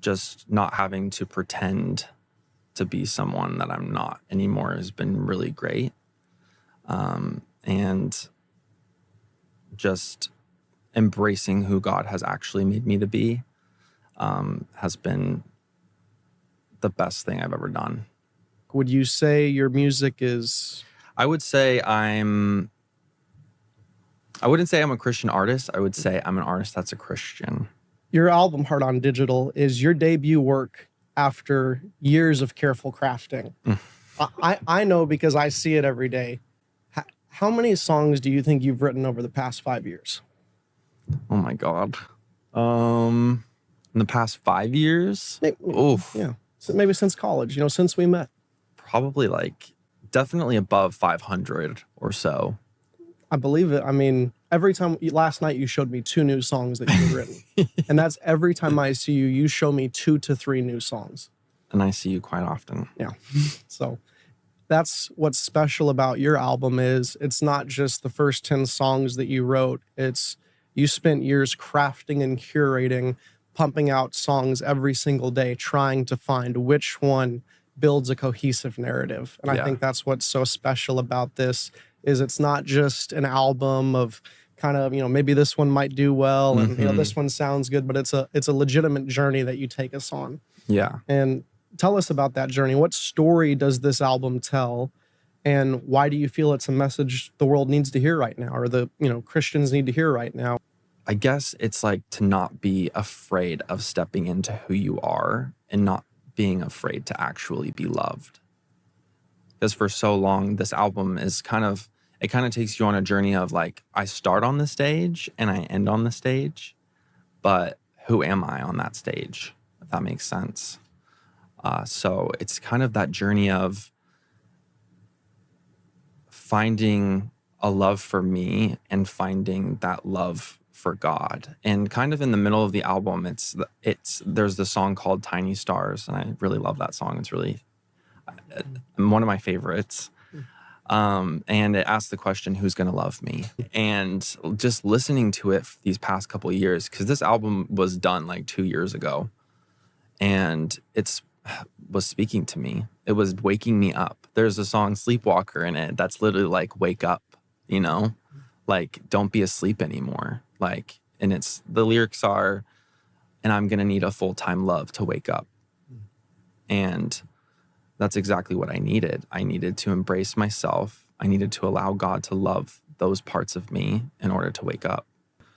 just not having to pretend to be someone that I'm not anymore has been really great. And just embracing who God has actually made me to be has been the best thing I've ever done. Would you say your music is... I would say I wouldn't say I'm a Christian artist. I would say I'm an artist that's a Christian. Your album, Heart on Digital, is your debut work after years of careful crafting. I know because I see it every day. How many songs do you think you've written over the past 5 years? Oh my God. In the past 5 years? Yeah. So maybe since college, since we met. Probably definitely above 500 or so. I believe it. I mean, last night you showed me 2 new songs that you've written. And that's every time I see you, you show me 2 to 3 new songs. And I see you quite often. Yeah. So that's what's special about your album is it's not just the first 10 songs that you wrote. It's you spent years crafting and curating, pumping out songs every single day, trying to find which one builds a cohesive narrative. And I think that's what's so special about this is it's not just an album of kind of, maybe this one might do well and this one sounds good, but it's a legitimate journey that you take us on. Yeah. And tell us about that journey. What story does this album tell? And why do you feel it's a message the world needs to hear right now or the, Christians need to hear right now? I guess it's to not be afraid of stepping into who you are and not being afraid to actually be loved. Because for so long, this album is kind of takes you on a journey of I start on the stage and I end on the stage, but who am I on that stage? If that makes sense. So it's kind of that journey of finding a love for me and finding that love for God. And kind of in the middle of the album, there's the song called Tiny Stars. And I really love that song. It's really one of my favorites. And it asks the question, who's going to love me? And just listening to it these past couple of years, because this album was done 2 years ago. And it was speaking to me. It was waking me up. There's a song Sleepwalker in it that's literally wake up, don't be asleep anymore. And the lyrics are, and I'm going to need a full-time love to wake up. And that's exactly what I needed. I needed to embrace myself. I needed to allow God to love those parts of me in order to wake up.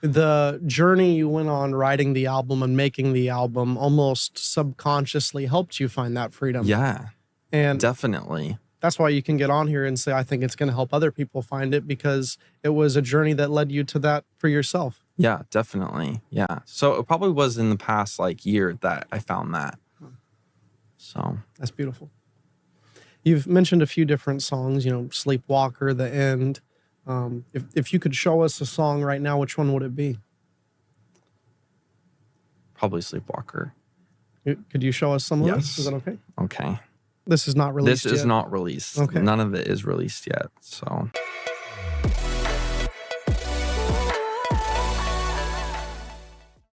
The journey you went on writing the album and making the album almost subconsciously helped you find that freedom. Yeah, and definitely. That's why you can get on here and say, I think it's going to help other people find it because it was a journey that led you to that for yourself. Yeah, definitely. Yeah. So it probably was in the past year that I found that. So that's beautiful. You've mentioned a few different songs, Sleepwalker, The End. If you could show us a song right now, which one would it be? Probably Sleepwalker. Could you show us some of Yes. this? Is that okay? Okay. This is not released yet? This is not released. Okay. None of it is released yet, so...